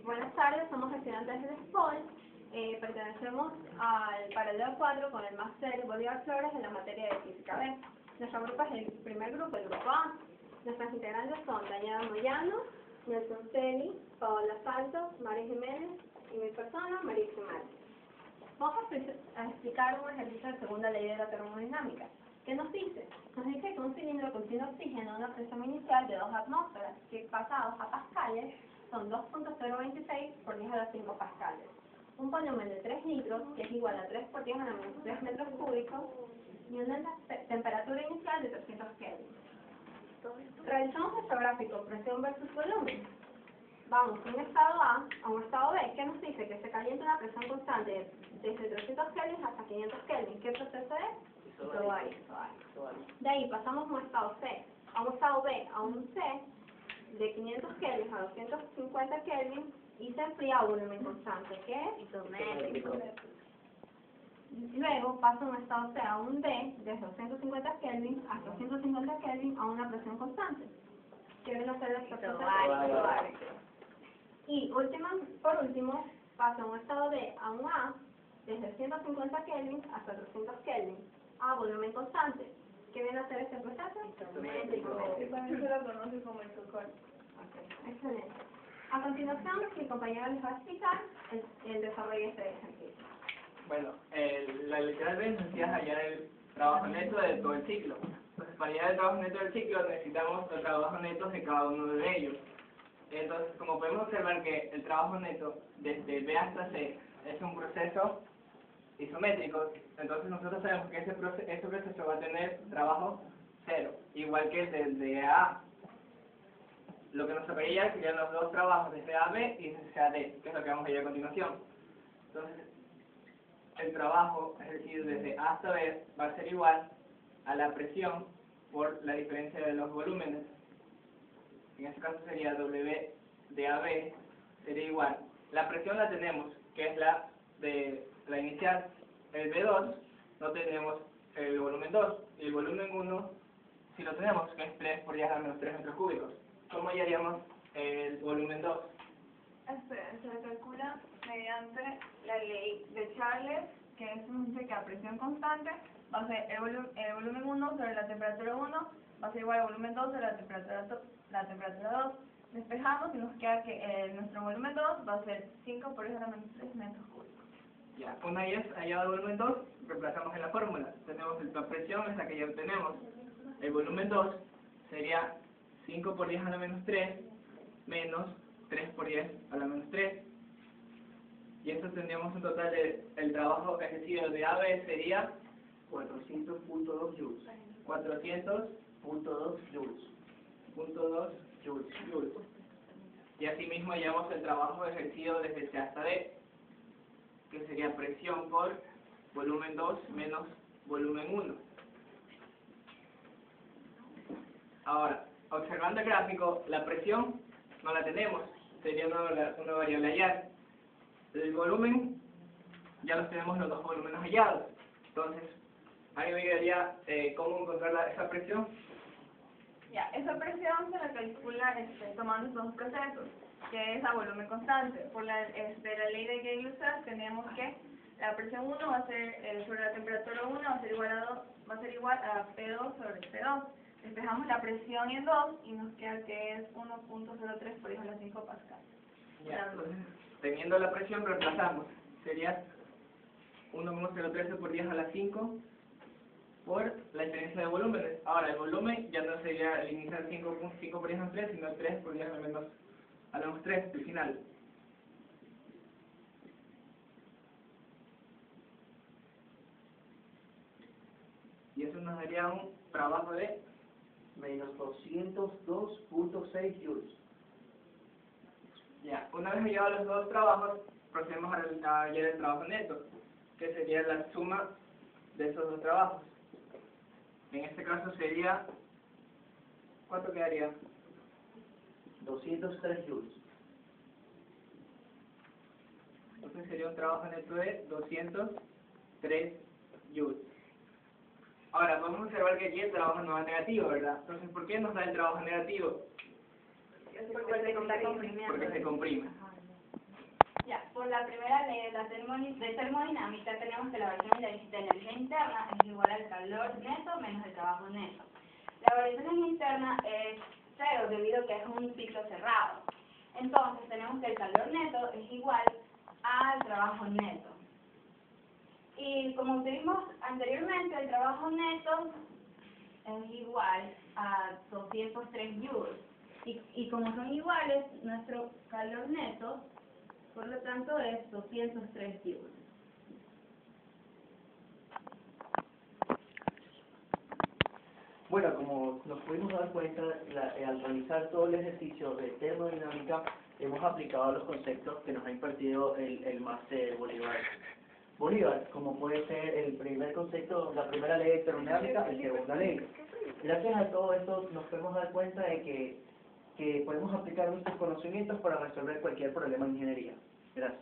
Buenas tardes, somos estudiantes del SPOL. Pertenecemos al paralelo 4 con el máster Bolívar Flores en la materia de Física B. Nuestro grupo es el primer grupo, el grupo A. Nuestras integrantes son Daniela Moyano, Nelson Celi, Paola Santos, María Jiménez y mi persona, María Jiménez. Vamos a explicar un ejercicio de segunda ley de la termodinámica. ¿Qué nos dice? Nos dice que un cilindro contiene oxígeno a una presión inicial de 2 atmósferas, que pasados a pascales son 2.026 por 10 a la 5 pascales. Un volumen de 3 litros, que es igual a 3 por 10 a la menos 3 metros cúbicos, y una temperatura inicial de 300 Kelvin. Realizamos nuestro gráfico presión versus volumen. Vamos de un estado A a un estado B. ¿Qué nos dice? Que se calienta una presión constante desde 300 Kelvin hasta 500 Kelvin. ¿Qué proceso es? Isobárico. De ahí pasamos a un estado C, a un estado B, a un C, de 500 Kelvin a 250 Kelvin, y se enfría a volumen constante, que es isométrico. Luego pasa un estado C a un D, desde 250 Kelvin hasta 250 Kelvin a una presión constante. ¿Qué viene a ser este proceso? Isobárico. Y por último, pasa un estado D a un A, desde 150 Kelvin hasta 300 Kelvin, a volumen constante. ¿Qué viene a ser este proceso? Isométrico. También se lo conoce como isocor. Excelente. A continuación, mi compañera les va a explicar el desarrollo de este ejercicio. Bueno, la literal B nos decía hallar el trabajo neto de todo el ciclo. Entonces, para hallar el trabajo neto del ciclo necesitamos los trabajos netos de cada uno de ellos. Entonces, como podemos observar que el trabajo neto desde B hasta C es un proceso isométrico, entonces nosotros sabemos que ese proceso va a tener trabajo cero, igual que el de A a. Lo que nos tocaría serían los dos trabajos desde A a B y desde C a D, que es lo que vamos a ir a continuación. Entonces, el trabajo, es decir, desde A hasta B, va a ser igual a la presión por la diferencia de los volúmenes. En este caso sería W de AB, sería igual. La presión la tenemos, que es la de la inicial. El B2 no tenemos el volumen 2, y el volumen 1 sí lo tenemos, que es 3 por 10 a la menos 3 metros cúbicos. ¿Cómo hallaríamos el volumen 2? Se calcula mediante la ley de Charles, que dice que a presión constante va a ser el volumen 1 sobre la temperatura 1 va a ser igual al volumen 2 sobre la temperatura 2. Despejamos y nos queda que nuestro volumen 2 va a ser 5 por 10 a la menos 3 metros cúbicos. Ya, una vez hallado el volumen 2, reemplazamos en la fórmula. Tenemos la presión, es la que ya obtenemos. El volumen 2 sería 5 por 10 a la menos 3 menos 3 por 10 a la menos 3. Y eso tendríamos un total de el trabajo ejercido de AB sería 400.2 joules. 400.2 joules. Y asimismo hallamos el trabajo ejercido desde C hasta D, que sería presión por volumen 2 menos volumen 1. Ahora, observando el gráfico, la presión no la tenemos, sería una variable hallar. El volumen, ya los tenemos los dos volúmenes hallados. Entonces, ahí me quedaría cómo encontrar esa presión. Ya, esa presión se la calcula tomando estos dos procesos, que es a volumen constante. Por la ley de Gay-Lussac tenemos que la presión 1 va a ser sobre la temperatura 1 va a ser igual a P2 sobre P2. Despejamos la presión en 2 y nos queda que es 1.03 por 10 a la 5 pascal. Ya, entonces, teniendo la presión reemplazamos. Sería 1.013 por 10 a la 5 por la diferencia de volúmenes. Ahora, el volumen ya no sería el inicial 5 por 10 a la 3, sino 3 por 10 a la menos 3, el final. Y eso nos daría un trabajo de Menos 202.6 joules. Ya, una vez hallados los dos trabajos, procedemos a hallar el trabajo neto, que sería la suma de esos dos trabajos. En este caso sería, ¿cuánto quedaría? 203 joules. Entonces sería un trabajo neto de 203 joules. Ahora, podemos observar que aquí el trabajo no es negativo, ¿verdad? Entonces, ¿por qué nos da el trabajo negativo? Porque se está comprimiendo. Porque se comprime. por la primera ley de la de termodinámica tenemos que la variación de energía interna es igual al calor neto menos el trabajo neto. La variación interna es cero debido a que es un ciclo cerrado. Entonces tenemos que el calor neto es igual al trabajo neto. Y como vimos anteriormente, el trabajo neto es igual a 203 joules. Y como son iguales, nuestro calor neto, por lo tanto, es 203 joules. Bueno, como nos pudimos dar cuenta, al realizar todo el ejercicio de termodinámica, hemos aplicado los conceptos que nos ha impartido el máster Bolívar. Bolívar, como puede ser el primer concepto, la primera ley de termodinámica, la segunda ley. Gracias a todo esto nos podemos dar cuenta de que podemos aplicar nuestros conocimientos para resolver cualquier problema de ingeniería. Gracias.